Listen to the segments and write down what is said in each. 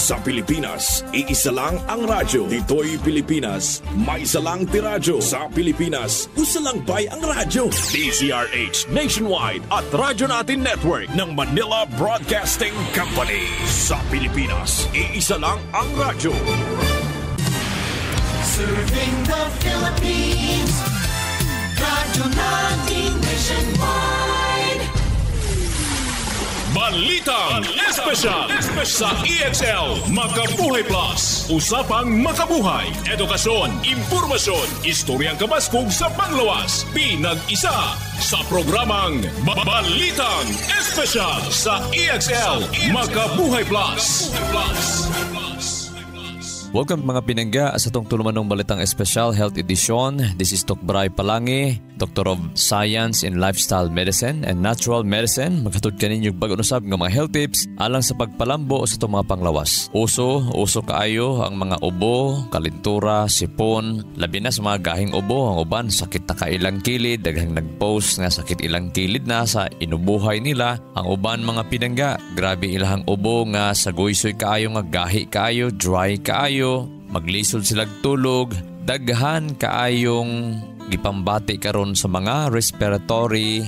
Sa Pilipinas, iisa lang ang radyo. Dito'y Pilipinas, may isa lang tiradyo. Sa Pilipinas, usa lang bay ang radyo. DZRH Nationwide at Radyo Natin Network ng Manila Broadcasting Company. Sa Pilipinas, iisa lang ang radyo. Serving the Philippines, Radyo Natin Nationwide. Balitang Espesyal sa EXL Makabuhay Plus. Usapang makabuhay, edukasyon, impormasyon, istoryang kabaskog sa panglawas. Pinag-isa sa programang Balitang Espesyal sa EXL Makabuhay Plus. Welcome mga pinangga sa itong tulumanong Balitang Espesyal Health Edition. This is Dr. Bray Palangi, Doctor of Science in Lifestyle Medicine and Natural Medicine. Maghatod kaninyo pag-unusab ng mga health tips alang sa pagpalambo sa itong mga panglawas. Uso kaayo ang mga ubo, kalintura, sipon, labi na sa mga gahing ubo. Ang uban sakit na kailang kilid, daghang nag-post nga sakit ilang kilid na sa inubuhay nila. Ang uban mga pinangga, grabe ilahang ubo nga sagoysoy kaayo nga gahi kaayo, dry kaayo, maglisod silang tulog, daghan kaayong gipambati karon sa mga respiratory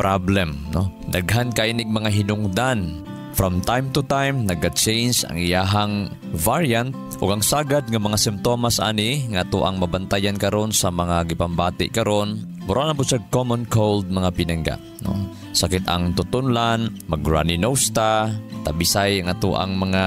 problem, no? Daghan kainig mga hinungdan. From time to time naga-change ang iyahang variant ug ang sagad nga mga simptomas ani nga tuang mabantayan karon sa mga gipambati karon. Mura na po siya common cold mga pinangga, no? Sakit ang tutunlan, mag-runny nose ta, tabisay nga tuang mga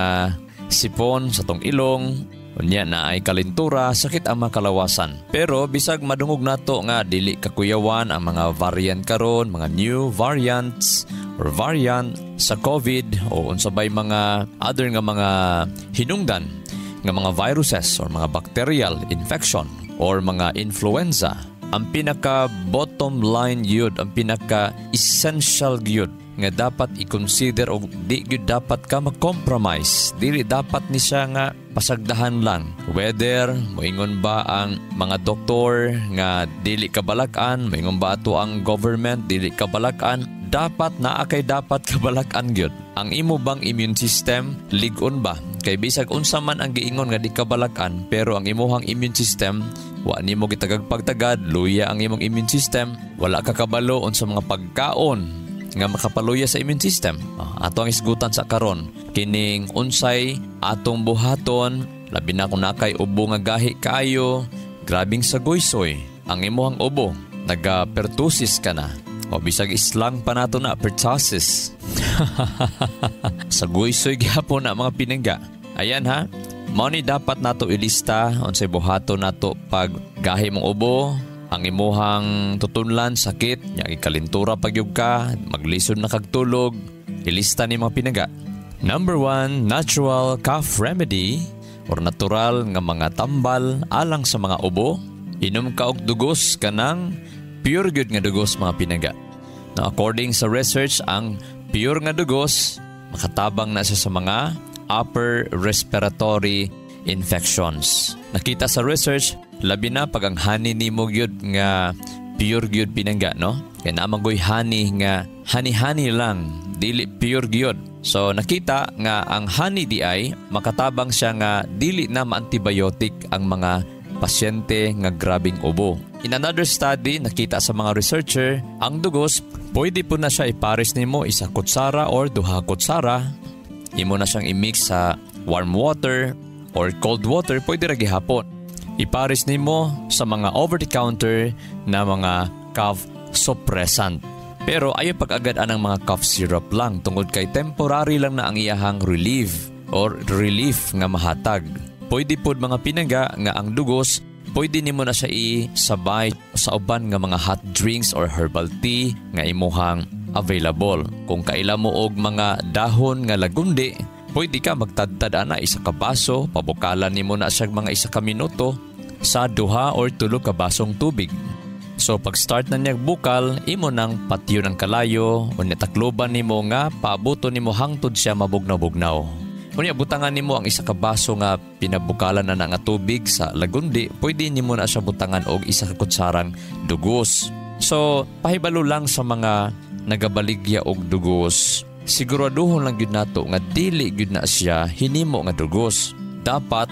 sipon sa tong ilong, unya na ay kalintura, sakit ang makalawasan. Pero bisag madungog nato nga dili kakuyawan ang mga variant karon, mga new variants or variant sa COVID o unsabay mga other nga mga hinungdan nga mga viruses or mga bacterial infection or mga influenza. Ang pinaka bottom line yun, ang pinaka essential yun nga dapat i-consider o di gyud dapat ka mag-compromise. Dili dapat ni siya nga pasagdahan lang. Whether moingon ba ang mga doktor nga dili kabalakan, moingon ba ato ang government dili kabalakan, dapat naa kay dapat kabalakan gyud. Ang imo bang immune system lig-on ba? Kay bisag unsa man ang giingon nga di kabalakan, pero ang imuhang immune system wa nimo gitagag pagtagad, luya ang imong immune system, wala ka kabalo unsa mga pagkaon nga makapaluya sa immune system. Ato ang isgutan sa karon kining unsay atong buhaton, labi na kung nakay ubo nga gahi kaayo, grabing sagoysoy ang imuhang ubo, naga-pertussis ka na o bisag islang pa nato na pertussis. Sagoysoy gyapon na mga pinangga. Ayan ha, mao ni dapat nato ilista unsay buhaton nato pag gahi mong ubo, ang imuhang tutunlan sakit, nya ikalintura pagyug ka, maglisod na kagtulog, ilista ni mga pinangga. Number 1, natural cough remedy or natural nga mga tambal alang sa mga ubo. Inom ka og dugos kanang pure good nga dugos mga pinangga. Now, according sa research, ang pure nga dugos makatabang na siya sa mga upper respiratory infections. Nakita sa research, labi na pag ang honey ni mo gyud nga pure gyud pinangga, no? Kaya naman goy honey nga honey lang, dili pure gyud. So nakita nga ang honey di ay makatabang siya nga dili na ma-antibiotic ang mga pasyente nga grabing ubo. In another study, nakita sa mga researcher, ang dugos pwede po na siya ipares nimo isa kutsara or duha kutsara. Imo na siyang i-mix sa warm water or cold water, pwede ra gihapon. Ipares nimo sa mga over-the-counter na mga cough suppressant. Pero ayaw pag-agad anang mga cough syrup lang tungod kay temporary lang na ang iyahang relief nga mahatag. Pwede pod mga pinangga nga ang dugos, pwede nimo na siya isabay sa uban nga mga hot drinks or herbal tea nga imuhang available. Kung kaila mo og mga dahon nga lagundi, pwede ka magtadtad ana isa ka baso, pabukalan nimo na siya mga isa ka minuto sa 2 or 3 ka basong tubig. So pag start na niyag bukal, imo nang patyo ng kalayo o nitakloban nimo nga paabuto nimo hangtod siya mabugnaw-bugnaw. Unya butangan nimo ang isa ka baso nga pinabukalan na nga tubig sa lagundi, pwede nimo na siya butangan og isa ka kutsarang dugos. So pahibalo lang sa mga nagabaligya og dugos, siguraduhon lang gyud nato nga dili gyud na siya hinimo nga dugos. Dapat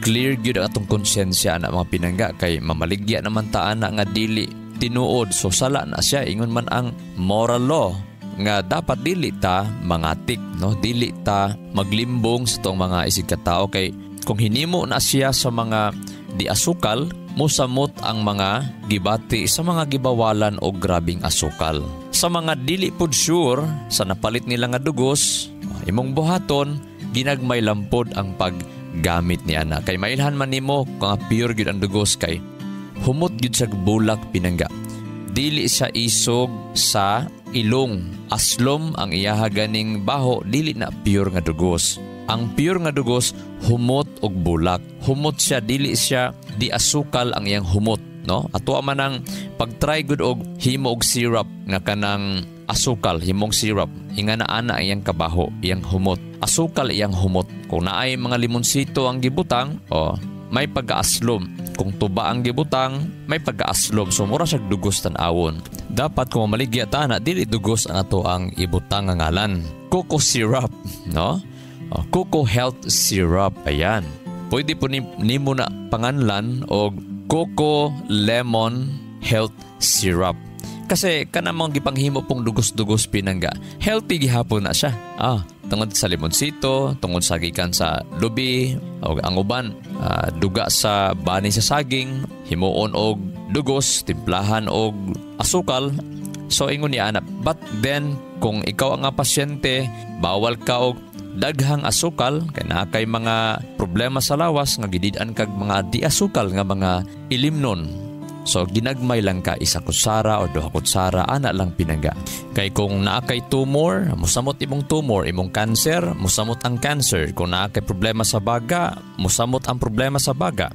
clear gyud ang atong konsensya na mga pinangga kay mamaligya naman ta ana nga dili tinuod. So sala na siya, ingon man ang moral law nga dapat dili ta mangatik, no? Dili ta maglimbong sa tong mga isig katao kay kung hinimo na siya sa mga di asukal, musamot ang mga gibati sa mga gibawalan o grabing asukal. Sa mga dili pud sure sa napalit nila nga dugos, imong buhaton ginagmay lampod ang paggamit ni ana kay mailhan man nimo kung pure gyud ang dugos kay humot gyud sa bulak pinangga. Dili siya isog sa ilong. Aslom ang iyaha ganing baho, dili na pure nga dugos. Ang pure nga dugos humot og bulak. Humot siya, dili siya di asukal ang iyang humot, no? Ato man ang pagtry gud og himo og syrup nga kanang asukal, himong syrup. Inga na ana iyang kabaho, iyang humot. Asukal iyang humot. Kung naay mga limonsito ang gibutang, may pag-aaslom. Kung tuba ang gibutang, may pag-aaslom. So mura siya dugos tan-awon. Dapat kung mamaligya ta na dili dugos ang ato ang ibutang nga ngalan. Coco syrup, no? Coco health syrup, ayan. Pwede po nimo na panganlan og Coco lemon health syrup. Kasi kanamang gipanghimo pong dugos-dugos pinangga, healthy gihapon na siya. Tungod sa limonsito, tungod sa gikan sa lubi, o ang uban, duga sa bani sa saging, himuon og dugos, timplahan og asukal. So ingon ni anak, but then kung ikaw ang pasyente, bawal ka og daghang asukal kay naa kay mga problema sa lawas nga gidid-an kag mga di asukal nga mga ilimnon. So ginagmay lang ka isa kutsara o 2 kutsara ana lang pinangga. Kay kung naa kay tumor, musamot imong tumor, imong cancer, musamot ang cancer. Kung naa kay problema sa baga, musamot ang problema sa baga.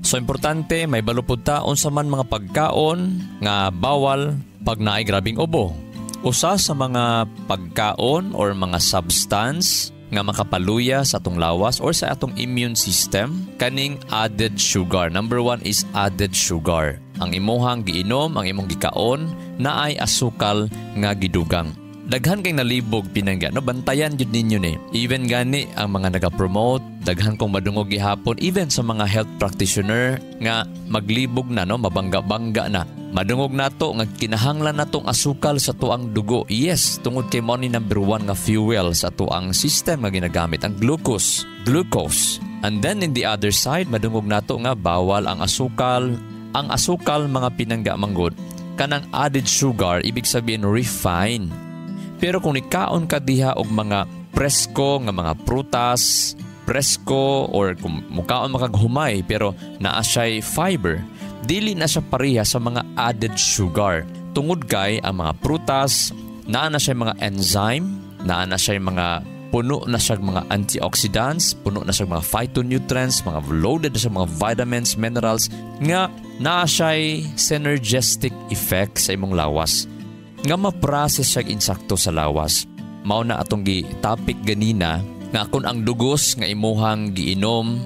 So importante may balupod ta unsa man mga pagkaon nga bawal pag naay grabing ubo. Usa sa mga pagkaon or mga substance nga makapaluya sa atong lawas or sa atong immune system, kaning added sugar. Number 1 is added sugar. Ang imuhang giinom, ang imong gikaon, naay asukal nga gidugang. Daghan kay nalibog pinangga, no? Bantayan jud ninyo ni. Even gani ang mga nagapromote, daghan kong madungog gihapon, even sa mga health practitioner nga maglibog na, no? Mabangga-bangga na. Madungog nato nga kinahanglan natong asukal sa tuang dugo. Yes, tungod kay mao ni number 1 nga fuel sa tuang system nga ginagamit, ang glucose. And then in the other side, madungog nato nga bawal ang asukal. Ang asukal mga pinangga manggod, kanang added sugar, ibig sabihin refined. Pero kung nikaon ka diha og mga presko nga mga prutas, presko or kung mukaon makaghumay pero naa siya'y fiber, dili na siya pareha sa mga added sugar. Tungod kay ang mga prutas, naa na siya mga enzyme, naa na siya mga puno na siya mga antioxidants, puno na siya mga phytonutrients, mga loaded na siya mga vitamins, minerals, nga naa siya'y synergistic effect sa imong lawas. Nga ma-process siya insakto sa lawas. Mao na atong gi-topic ganina nga kung ang dugos nga imuhang giinom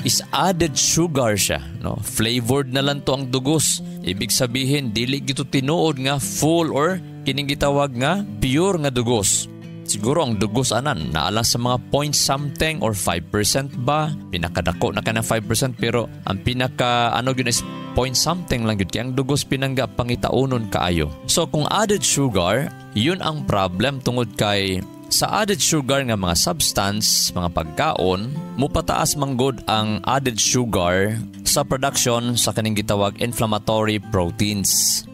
is added sugar siya, no? Flavored na lang to ang dugos. Ibig sabihin dili gito tinuod nga full or kining gitawag nga pure nga dugos. Siguro ang dugos anan naalang sa mga point something or 5% ba? Pinakadako na ka ng 5% pero ang pinaka yun is point something lang yun. Kaya ang dugos pinangga pangitaunon kaayo. So kung added sugar, yun ang problem tungod kay sa added sugar nga mga substance, mga pagkaon, mupataas manggod ang added sugar sa production sa kaning gitawag inflammatory proteins.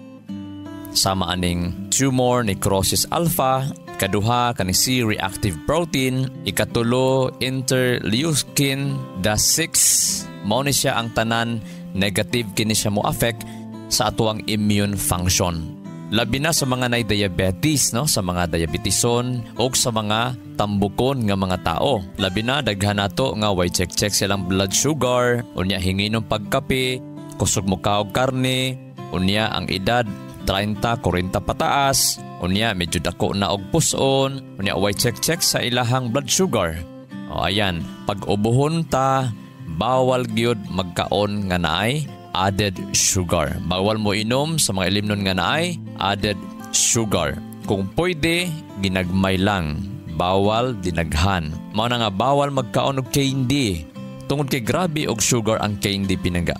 Sama aning tumor necrosis alpha, kaduha kaning C-reactive protein, ikatulo interleukin -6. Mao ni siya ang tanan negative kini siya mo affect sa atuang immune function. Labi na sa mga nay diabetes, no? Sa mga diabetison o sa mga tambukon nga mga tao. Labi na daghan nato nga way check silang blood sugar, unya hinginom pagkape, kusog mo kaog karne, unya ang edad 30-40 pataas, unya medyo dako na og puson, unya way check sa ilahang blood sugar. O ayan, pag ubuhon ta, bawal gyud magkaon nga naay added sugar. Bawal mo inom sa mga ilimnon nga naay added sugar. kung pwede, ginagmay lang. Bawal dinaghan. Mao na nga bawal magkaon og candy. Tungod kay grabe og sugar ang candy pinangga.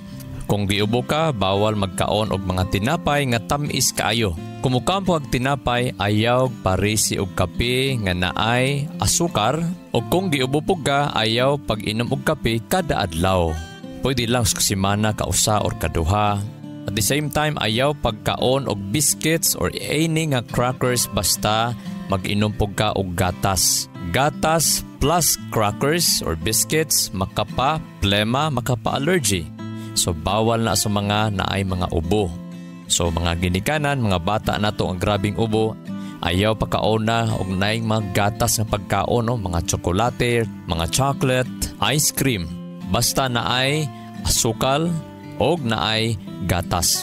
Kung giubo ka, bawal magkaon og mga tinapay nga tamis kaayo. Kumukampo og tinapay, ayaw parisi og kape nga naay asukar. O kung giubo po ka, ayaw pag-inom og kape kada adlaw. Pwede lang sa semana kausa or kaduha. At the same time, ayaw pagkaon og biscuits or any nga crackers basta mag-inom po ka og gatas. Gatas plus crackers or biscuits, makapa-plema, makapa-allergy. So, bawal na sa mga naay mga ubo. So, mga ginikanan, mga bata na to ang grabing ubo, ayaw pagkaon na og naay mga gatas ng pagkaon, no? Mga tsokolate, mga chocolate, ice cream. Basta naay asukal og naay gatas.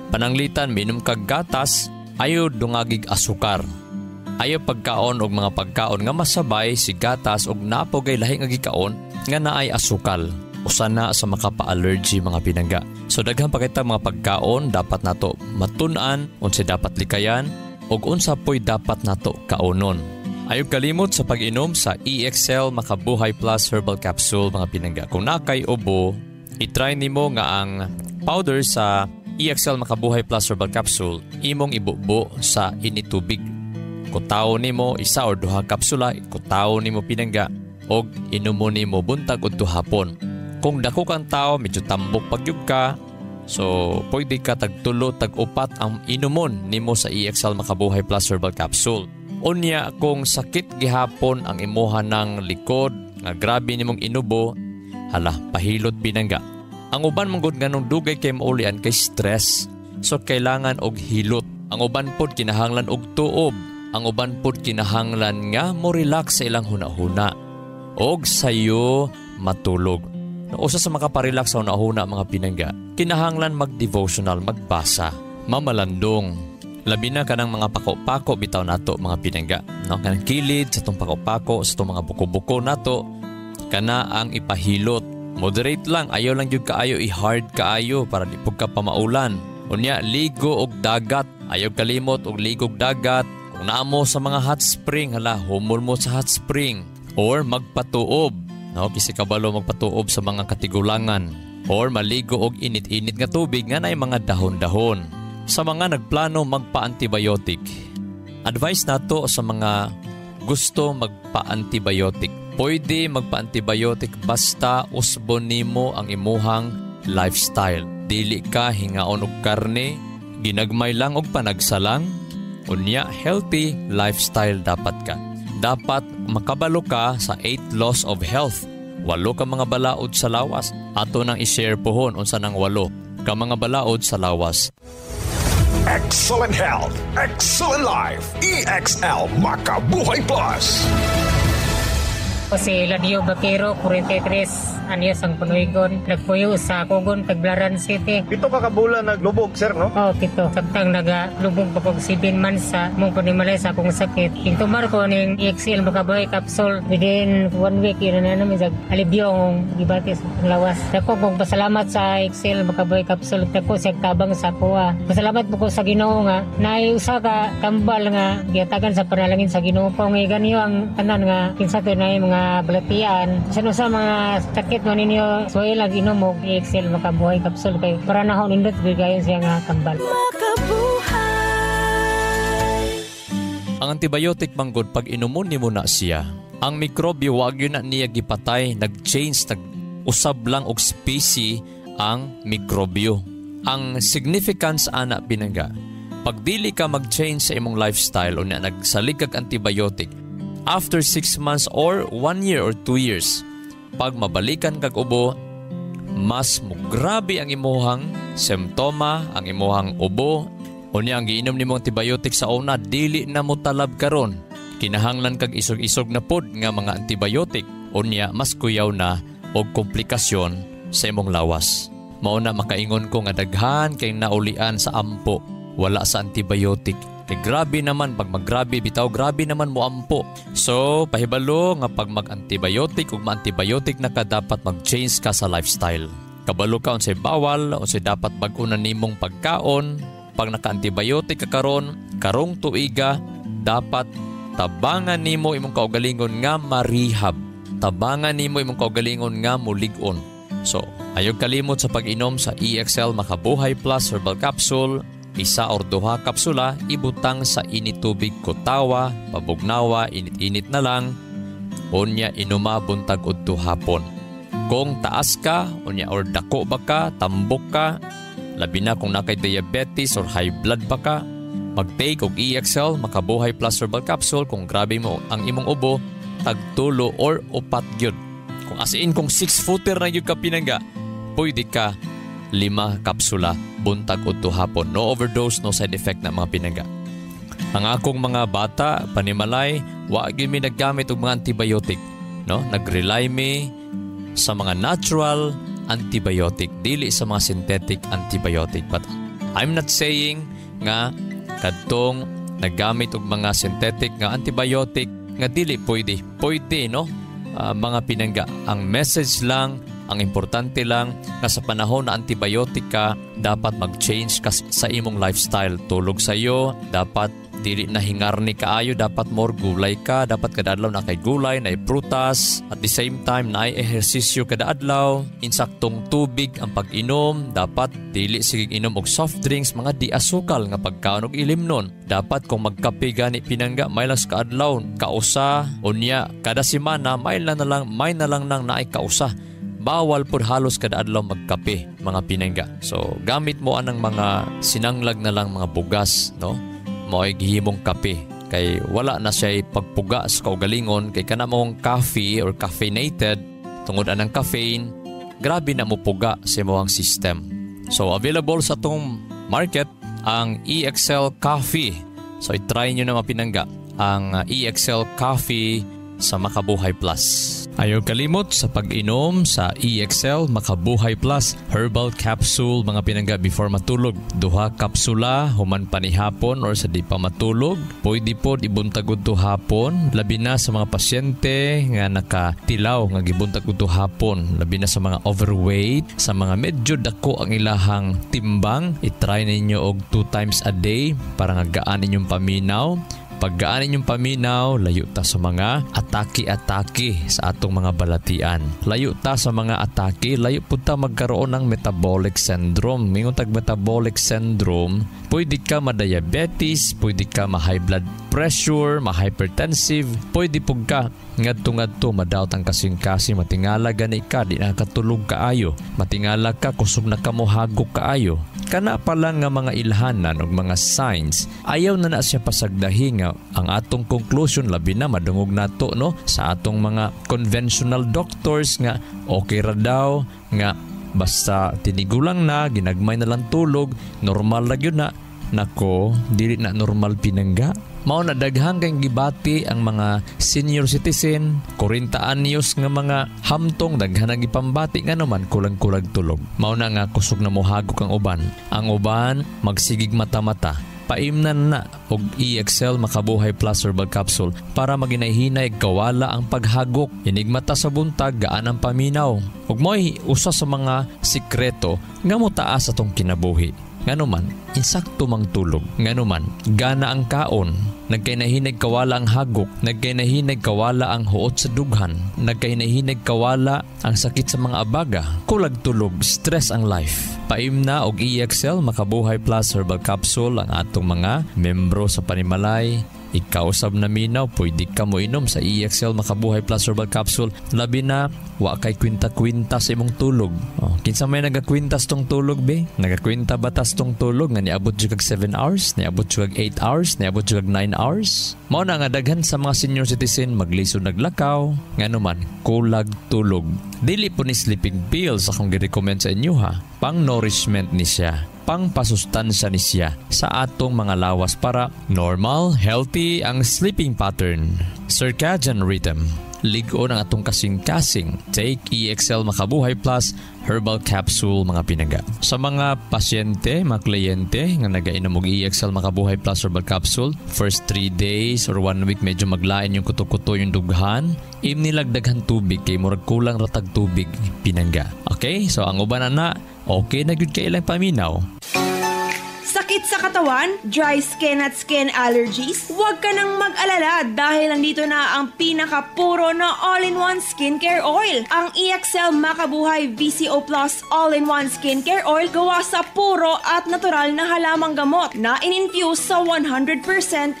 Pananglitan, minom kag gatas, ayaw dungagig asukar. Ayaw pagkaon og mga pagkaon nga masabay si gatas og napogay lahi nga gikaon nga naay asukal. Usa na sa makapa-allergy mga pinangga. So daghan pa kita mga pagkaon dapat nato matun-an, unsa dapat likayan ug unsa poy dapat nato kaonon. Ayaw kalimot sa pag-inom sa EXL Makabuhay Plus Herbal Capsule mga pinangga. Kung nakay ubo, i-try nimo nga ang powder sa EXL Makabuhay Plus Herbal Capsule imong ibubo sa initubig. Kutaw nimo isa or duha kapsula, kutaw nimo pinangga og inumo nimo buntag udto hapon. Kung dako kang tao, medyo tambok pagyug ka, so pwede ka tagtulo, tag-upat ang inumon nimo sa EXL Makabuhay Plus Herbal Capsule. Unya, kung sakit gihapon ang imuha ng likod, nga grabe nimong inubo, hala, pahilot pinangga. Ang uban mong ganong dugay kay maulian kay stress, so kailangan og hilot. Ang uban pod kinahanglan og tuob. Ang uban pod kinahanglan nga mo relax sa ilang hunahuna. Og sayo matulog. Usa sa makaparelax sa hunahuna mga pinangga, kinahanglan mag-devotional, magbasa, mamalandong. Labi na kanang mga pako-pako bitaw nato mga pinangga. No? Kanang kilid sa itong pako-pako, sa itong mga buko-buko nato, kana ang ipahilot. Moderate lang, ayaw lang yung kaayo, i-hard kaayo para di ka pamaulan. Unya, ligo og dagat, ayaw kalimot og ligo og dagat. Kung naamo sa mga hot spring, hala, humol mo sa hot spring. Or magpatuob. No, kasi kabalo magpatuob sa mga katigulangan or maligo og init-init nga tubig nga naay mga dahon-dahon. Sa mga nagplano magpa-antibiotic, advice nato sa mga gusto magpa-antibiotic. Pwede magpa-antibiotic basta usbon nimo ang imuhang lifestyle. Dili ka hingaon og karne, ginagmay lang og panagsalang, unya healthy lifestyle dapat ka. Dapat makabalo ka sa 8 laws of health. 8 ka mga balaod sa lawas. Ato nang i-share pohon unsa nang 8 ka mga balaod sa lawas. Excellent health, excellent life. EXL Makabuhay Plus. Si Ladio Bakero, 43, anyos ang Punoygon. Nagpuyo sa Kugon, Tagbilaran City. Pito ka kabulan naglubog, sir, no? Oo, pito. Sabtang nagalubog pa pag 7 months sa mong panimalay sa akong sakit. Intumar ko ng EXL Makabuhay Capsule within 1 week. Yun na namin sa alibyo ang gibatis ang lawas. Dako kong pasalamat sa EXL Makabuhay Capsule. Dako siya tabang sa kuha. Pasalamat po ko sa Ginoo nga. Naiusa ka kambal nga giatagan sa panalangin sa Ginoo. Kung ganyo ang tanan nga kinsa to na mga balatian. Sa mga sakit mo ninyo, so ilang inomog EXL Makabuhay Capsule kay para na akong nindot bigayon siya nga kambal. Ang antibiotic manggod pag inumon nimo na siya, ang mikrobyo wag yun na niya gipatay, nag-change, nag-usab lang og species ang mikrobyo. Ang significance ana pinangga, pag dili ka mag-change sa imong lifestyle o na nagsalig kag antibiotic, after 6 months or 1 year or 2 years, pag mabalikan kag ubo, mas grabe ang imuhang simptoma, ang imuhang ubo. Unya ang giinom nimong antibiotic sa una, dili na mo talab karon. Kinahanglan kag isog-isog na pod nga mga antibiotic. Unya mas kuyaw na og komplikasyon sa imong lawas. Mao na makaingon ko nga daghan kay naulian sa ampo, wala sa antibiotic. Kay grabe naman, pag maggrabe, bitaw grabe naman mo ampo. So, pahibalo nga pag mag-antibiotic o ma-antibiotic na ka, dapat mag-change ka sa lifestyle. Kabalo ka unsay bawal, unsay dapat bag-una nimong pagkaon. Pag naka-antibiotic ka karon, karong tuiga, dapat tabangan nimo imong kaugalingon nga marihab. Tabangan nimo imong kaugalingon nga mulig-on. So, ayog kalimot sa pag-inom sa EXL Makabuhay Plus Herbal Capsule. 1 or 2 kapsula, ibutang sa init tubig kutawa, pabugnawa, init-init na lang. Unya inuma buntag udto hapon. Kung taas ka, unya or dako ba ka, tambok ka, labi na kung nakay diabetes or high blood ba ka, mag-take og EXL Makabuhay Plus Herbal Capsule. Kung grabe mo ang imong ubo, tagtulo or 4 gyud. Kung as in kung 6-footer na gyud ka pinangga, pwede ka 5 kapsula buntag udto hapon. No overdose, no side effect na mga pinangga. Ang akong mga bata, panimalay, wa gyud mi naggamit og mga antibiotic, no? Nag-rely mi sa mga natural antibiotic, dili sa mga synthetic antibiotic. But I'm not saying nga kadtong naggamit og mga synthetic nga antibiotic nga dili pwede. Pwede, no? Mga pinangga. Ang message lang, ang importante lang na sa panahon na antibiotic ka, dapat mag-change ka sa imong lifestyle. Tulog sa'yo, dapat dili na hingarni kaayo, dapat more gulay ka, dapat kada adlaw na kay gulay, na prutas, at the same time na ehersisyo kada adlaw, insaktong tubig ang pag-inom, dapat dili sige inom og soft drinks, mga di asukal nga pagkaon og ilimnon. Dapat kung magkape gani pinangga, may lang ka adlaw, kausa, unya kada semana may na lang nang naay kausa. Bawal pud halos kada adlaw magkape, mga pinangga. So gamit mo anang mga sinanglag na lang mga bugas, no? Mo'y gihimong kape. Kay wala na siya pagpuga sa kaugalingon. Kay kana mong coffee or caffeinated, tungod anang caffeine, grabe na mo puga sa imong system. So available sa tong market ang EXL Coffee. So i-try nyo na mapinangga ang EXL Coffee sa Makabuhay Plus. Ayaw kalimot sa pag-inom sa EXL Makabuhay Plus Herbal Capsule, mga pinangga, before matulog. 2 kapsula human panihapon or sa di pa matulog. Pwede po ibuntagod to hapon, labi na sa mga pasyente nga nakatilaw nga gibuntagod to hapon, labi na sa mga overweight, sa mga medyo dako ang ilahang timbang. I-try ninyo og 2 times a day para nga gaan ninyong paminaw. Paggaan ninyong paminaw, layo ta sa mga atake-atake sa atong mga balatian. Layo ta sa mga atake, layo po ta magkaroon ng metabolic syndrome. Mingon tag metabolic syndrome, pwede ka ma-diabetes, pwede ka ma-high blood pressure, ma-hypertensive, pwede po ka ngadto-ngadto madawt ang kasing-kasing, matingala gani ka, di nakatulog kaayo, matingala ka, kusog na ka mo hagok kaayo. Kana pa lang nga mga ilhanan o mga signs, ayaw na siya pasagdahi nga ang atong conclusion, labi na madungog nato, no, sa atong mga conventional doctors nga okay ra daw, nga basta tinigulang na, ginagmay na lang tulog, normal lang yun na. Nako, dili na normal pinangga. Mao na daghang kang gibati ang mga senior citizen, 40 anyos nga mga hamtong, daghan ang gipambati nga naman kulang-kulag tulog. Mao na nga kusog na mohagok ang uban. Ang uban magsigig mata-mata. Paimnan na og EXL Makabuhay Plus Herbal Capsule para maginayhinay kawala ang paghagok. Inigmata sa buntag, gaan ang paminaw. Ug mo'y usa sa mga sikreto nga motaas atong kinabuhi. Nganuman, insakto mang tulog. Nganuman, gana ang kaon. Nagkainahinag kawala ang hagok. Nagkainahinag kawala ang huot sa dughan. Nagkainahinag kawala ang sakit sa mga abaga. Kulag tulog, stress ang life. Paimna og EXL Makabuhay Plus Herbal Capsule ang atong mga membro sa panimalay. Ikaw sab na minaw, pwede ka mo inom sa EXL Makabuhay Plus Herbal Capsule. Labi na, wa kay kwinta-kwinta sa imong tulog. Kinsa may nagakwintas tong tulog, be? Nagakwinta batas tong tulog nga niabot jud kag 7 hours, niabot jud kag 8 hours, niabot jud kag 9 hours. Mao na nga daghan sa mga senior citizen maglisod naglakaw, nganuman kulag tulog. Dili po ni sleeping pills akong gi-recommend sa inyo, ha. Pang nourishment ni siya, pang pasustansya ni siya sa atong mga lawas para normal, healthy ang sleeping pattern. Circadian rhythm. Ligo ng atong kasing-kasing. Take EXL Makabuhay Plus Herbal Capsule, mga pinangga. Sa mga pasyente, mga kliyente nga nagainom og EXL Makabuhay Plus Herbal Capsule, first 3 days or 1 week medyo maglain yung kuto-kuto yung dughan, imnilagdaghan tubig kay murag kulang ratag tubig, pinangga. Okay? So ang uban na okay na gyud kay ilang paminaw. Sakit sakit sa katawan, dry skin at skin allergies? Huwag ka nang mag-alala dahil nandito na ang pinakapuro na all-in-one skincare oil. Ang EXL Makabuhay VCO Plus All-in-One Skincare Oil gawa sa puro at natural na halamang gamot na in-infuse sa 100%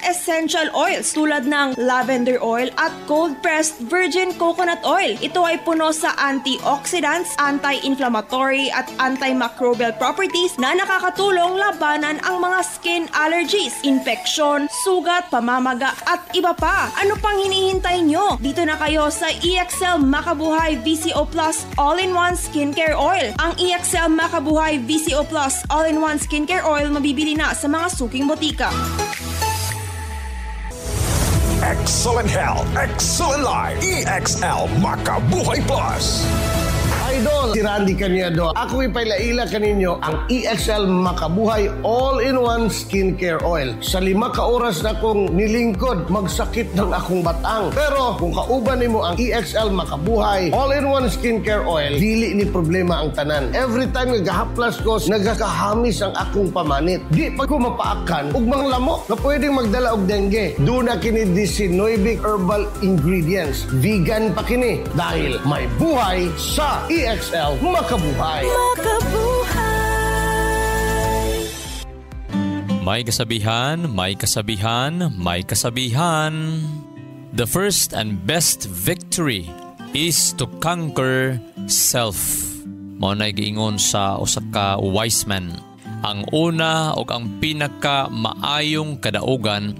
essential oils tulad ng lavender oil at cold-pressed virgin coconut oil. Ito ay puno sa antioxidants, anti-inflammatory at antimicrobial properties na nakakatulong labanan ang mga skin allergies, infeksyon, sugat, pamamaga at iba pa. Ano pang hinihintay nyo? Dito na kayo sa EXL Makabuhay VCO Plus All-in-One Skincare Oil. Ang EXL Makabuhay VCO Plus All-in-One Skincare Oil mabibili na sa mga suking botika. Excellent health, excellent life. EXL Makabuhay Plus. Idol, si Randy Cañedo. Ako ipailaila kaninyo ang EXL Makabuhay All-in-One Skincare Oil. Sa 5 ka oras na kong nilingkod, magsakit ng akong batang. Pero kung kauban nimo ang EXL Makabuhay All-in-One Skincare Oil, dili ni problema ang tanan. Every time nagahaplas ko, nagakahamis ang akong pamanit. Di pa ko mapaakan ug mga lamok na pwedeng magdala og dengue. Duna kini Disynovic herbal ingredients. Vegan pa kini dahil may buhay sa EXL Makabuhay. May kasabihan, may kasabihan, may kasabihan. The first and best victory is to conquer self. Mao nay giingon sa usa ka wise man. Ang una o ang pinaka maayong kadaugan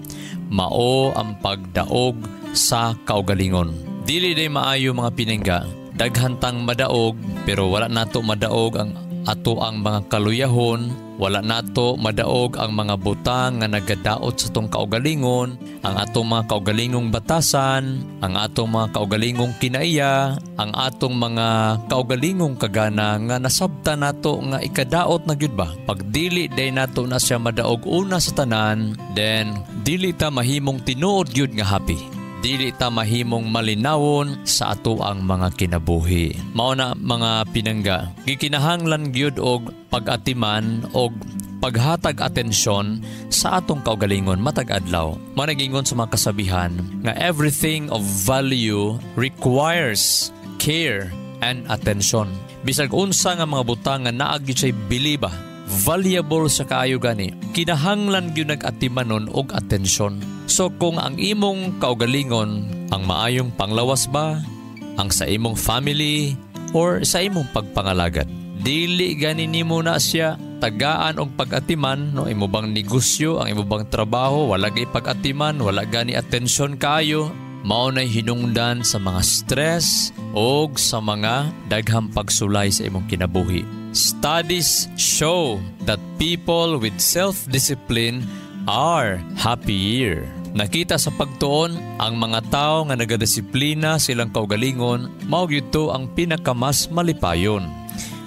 mao ang pagdaog sa kaugalingon. Dili day maayo mga piningga. Daghantang madaog pero wala nato madaog ang ato ang mga kaluyahon, wala nato madaog ang mga butang nga nagadaot sa tong kaugalingon, ang atong mga kaugalingong batasan, ang atong mga kaugalingong kinaiya, ang atong mga kaugalingong kagana nga nasabta nato nga ikadaot na gyud ba. Pag dili day nato na siya madaog una sa tanan, then dili ta mahimong tinuod gyud nga happy. Dili ta mahimong malinawon sa ato ang mga kinabuhi. Mao na mga pinangga, gikinahanglan gyud og pag-atiman og paghatag atensyon sa atong kaugalingon matag adlaw. Managingon sa mga kasabihan nga everything of value requires care and attention. Bisag unsa nga mga butang nga naa gyud say biliba, valuable sa kaayo gani, kinahanglan gyud nag-atimanon og atensyon. So kung ang imong kaugalingon ang maayong panglawas ba, ang sa imong family, or sa imong pagpangalagad, dili gani nimo na siya tagaan og pag-atiman no imo bang negosyo, ang imo bang trabaho, wala gay pag-atiman, wala gani atensyon kaayo, mao nay hinungdan sa mga stress og sa mga daghang pagsulay sa imong kinabuhi. Studies show that people with self-discipline are happier. Nakita sa pagtuon, ang mga tao nga nagadisiplina silang kaugalingon, mao gyud to ang pinakamas malipayon.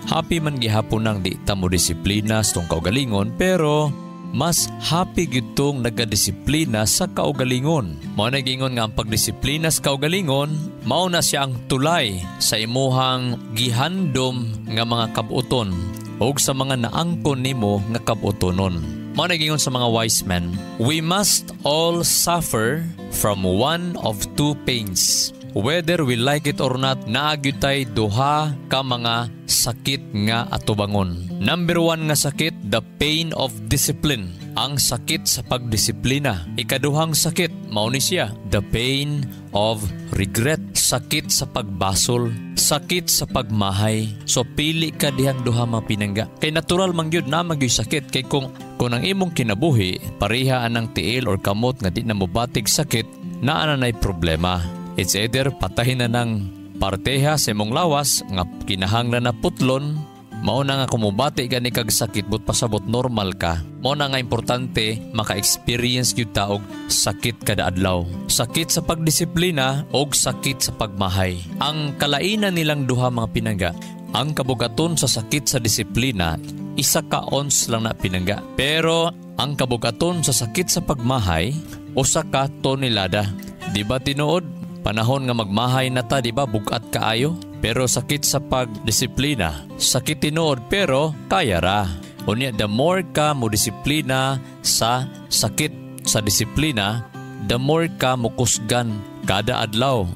Happy man gihapon nang di ta mo disiplina sa tong kaugalingon, pero mas happy gyud tong nagadisiplina sa kaugalingon. Mao na gingon nga ang pagdisiplina sa kaugalingon, mao na siya ang tulay sa imuhang gihandom nga mga kabuton o sa mga naangkon nimo nga kabutonon. Mao na gingon sa mga wise men, we must all suffer from one of two pains. Whether we like it or not, naagyud tay duha ka mga sakit nga atubangon. Number 1 nga sakit, the pain of discipline. Ang sakit sa pagdisiplina. Ikaduhang sakit, mao ni siya, the pain of regret. Sakit sa pagbasol, sakit sa pagmahay. So pili ka dihang duha mga pinangga. Kay natural man gyud na magyoy sakit, kay kung ang imong kinabuhi pareha anang tiil or kamot nga di na mobatig sakit, naa na nay problema. It's either patahin na ng parteha sa imong lawas nga kinahanglan na putlon, mao na nga kumubati gani kag sakit but pasabot normal ka. Mao na nga importante maka-experience gyud ta og sakit kada adlaw. Sakit sa pagdisiplina og sakit sa pagmahay. Ang kalainan nilang duha mga pinangga, ang kabugaton sa sakit sa disiplina, isa ka ons lang na pinangga. Pero ang kabugaton sa sakit sa pagmahay, usa ka tonelada. Di ba tinuod? Panahon nga magmahay na ta, di ba, bugat kaayo? Pero sakit sa pagdisiplina, sakit tinuod pero kaya ra. Unya, the more ka mo disiplina sa sakit sa disiplina, the more ka mo kusgan kada adlaw.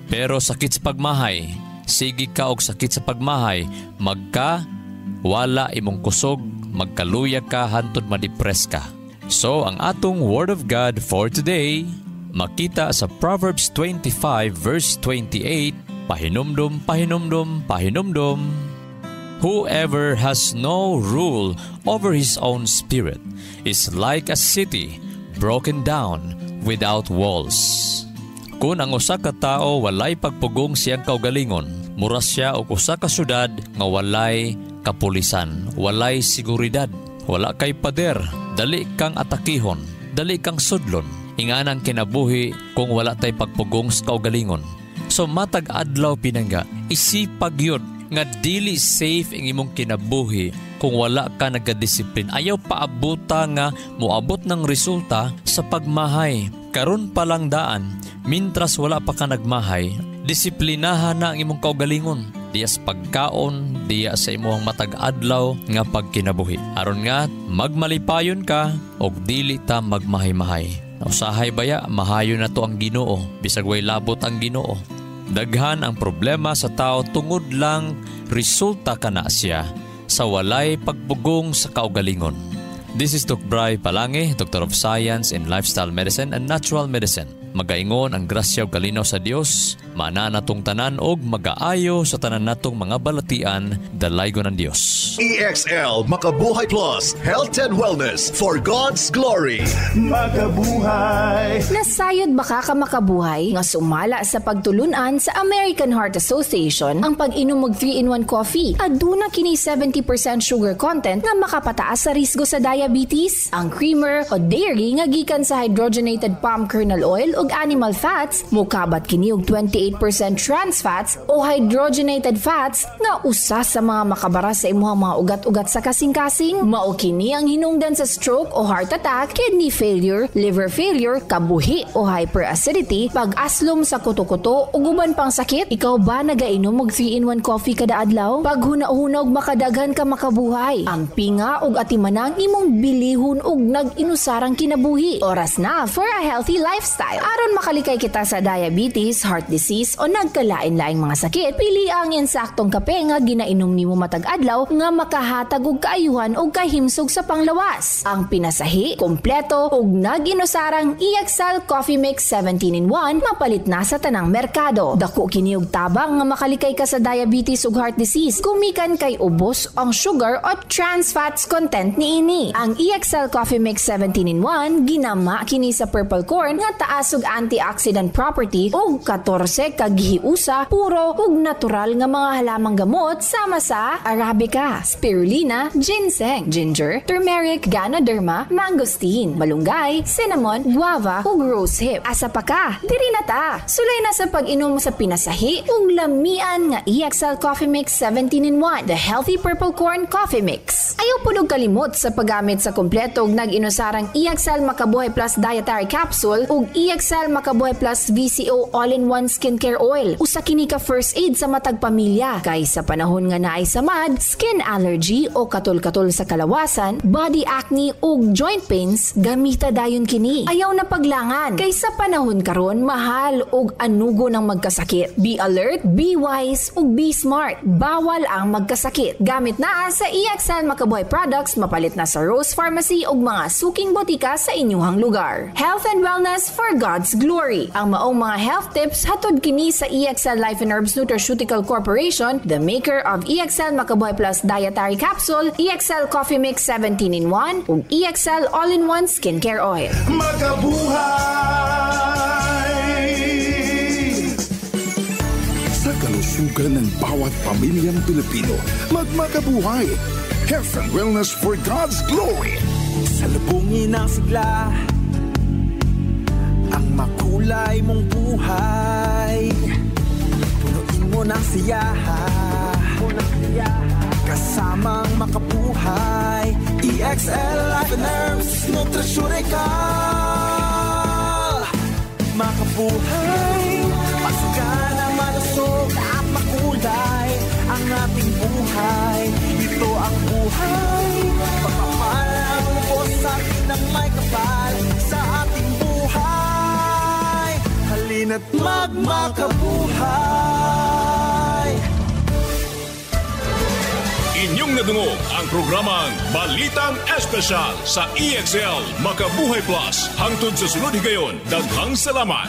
Pero sakit sa pagmahay, sige ka og sakit sa pagmahay, wala imong kusog, magkaluya ka hantod ma-depress ka. So, ang atong Word of God for today, makita sa Proverbs 25 verse 28, pahinumdum, pahinumdum, pahinumdum. Whoever has no rule over his own spirit is like a city broken down without walls. Kung ang usa ka tao walay pagpugong siyang kaugalingon, mura siya og usa ka syudad nga walay kapulisan, walay seguridad, wala kay pader, dali kang atakihon, dali kang sudlon. Inganang kinabuhi kung wala tay pagpugong sa kaugalingon. So matag adlaw pinangga, isipag yun nga dili safe ang imong kinabuhi kung wala ka nagadisiplin. Ayaw paabuta nga moabot ng resulta sa pagmahay. Karon pa lang daan, mintras wala pa ka nagmahay, disiplinahan na ang imong kaugalingon. Diya sa pagkaon, diya sa imong matag adlaw nga pagkinabuhi. Aron nga magmalipayon ka og dili ta magmahay-mahay. Nausahay baya, mahayo na to ang Ginoo, bisag way labot ang Ginoo. Daghan ang problema sa tao tungod lang resulta kana siya sa walay pagpugong sa kaugalingon. This is Dr. Bry Palangi, Doctor of Science in Lifestyle Medicine and Natural Medicine. Magaingon ang grasya ug kalinaw sa Dios, maana natong tanan og magaayo sa tanan natong mga balatian, dalaygon ng Dios. EXL Makabuhay Plus, Health and Wellness for God's Glory. Makabuhay. Nasayod ba ka makabuhay nga sumala sa pagtulunan sa American Heart Association ang pag-inom og 3-in-1 coffee? Aduna kini 70% sugar content nga makapataas sa risgo sa diabetes. Ang creamer o dairy nga gikan sa hydrogenated palm kernel oil ug animal fats, mukabat kini og 28% trans fats o hydrogenated fats nga usa sa mga makabara sa imuhang mga ugat-ugat sa kasing-kasing. Mao kini ang hinungdan sa stroke o heart attack, kidney failure, liver failure, kabuhi o hyperacidity, pag-aslom sa kuto-kuto ug uban pang sakit. Ikaw ba nagainom og 3-in-1 coffee kada adlaw? Pag huna-huna og makadaghan ka makabuhay, ang pinga ug atimanang imong bilihon ug nag-inusarang kinabuhi. Oras na for a healthy lifestyle. Aron makalikay kita sa diabetes, heart disease o nagkalain-laing mga sakit, pili ang insaktong kape nga ginainom nimo matag adlaw nga makahatag og kaayuhan og kahimsog sa panglawas. Ang pinasahi, kompleto ug nag-inusarang EXL Coffee Mix 17-in-1 mapalit na sa tanang merkado. Dako kini og tabang nga makalikay ka sa diabetes ug heart disease kumikan kay ubos ang sugar o trans fats content niini. Ang EXL Coffee Mix 17-in-1 ginama kini sa purple corn nga taas og antioxidant property ug 14 ka gihiusa puro ug natural nga mga halamang gamot sama sa arabica, spirulina, ginseng, ginger, turmeric, ganoderma, mangosteen, malunggay, cinnamon, guava ug rosehip. Asa pa ka? Diri na ta. Sulay na sa pag-inom sa pinasahi ug lamian nga EXL Coffee Mix 17-in-1, the healthy purple corn coffee mix. Ayaw pud og kalimot sa paggamit sa kompleto ug nag-inusarang EXL Makabuhay Plus Dietary Capsule ug EXL Makabuhay Plus VCO All-in-One Skincare Oil. Usa kini ka first aid sa matag pamilya kay sa panahon nga naay samad, skin allergy o katol-katol sa kalawasan, body acne ug joint pains, gamita dayon kini. Ayaw na paglangan kay sa panahon karon mahal ug anugo ng magkasakit. Be alert, be wise ug be smart. Bawal ang magkasakit. Gamit na sa EXL Makabuhay products mapalit na sa Rose Pharmacy ug mga suking botika sa inyuhang lugar. Health and wellness for God's glory. Ang maong mga health tips hatod kini sa EXL Life and Herbs Nutraceutical Corporation, the maker of EXL Makabuhay Plus Dietary Capsule, EXL Coffee Mix 17-in-1 ug EXL All-in-One Skincare Oil. Makabuhay! Sa kalusugan ng bawat pamilyang Pilipino, magmakabuhay! Health and wellness for God's glory! Salubungin ang sigla, ang makulay mong buhay, punuin mo ng siyaha, kasamang makabuhay. EXL Life and Herbs Nutraceutical. Makabuhay, pasigana, malusog at makulay ang ating buhay. Ito ang buhay kapal sa ating buhay. Halina't magmakabuhay. Inyong nadungog ang programang Balitang Espesyal sa EXL Makabuhay Plus. Hangtod sa sunod higayon, daghang salamat.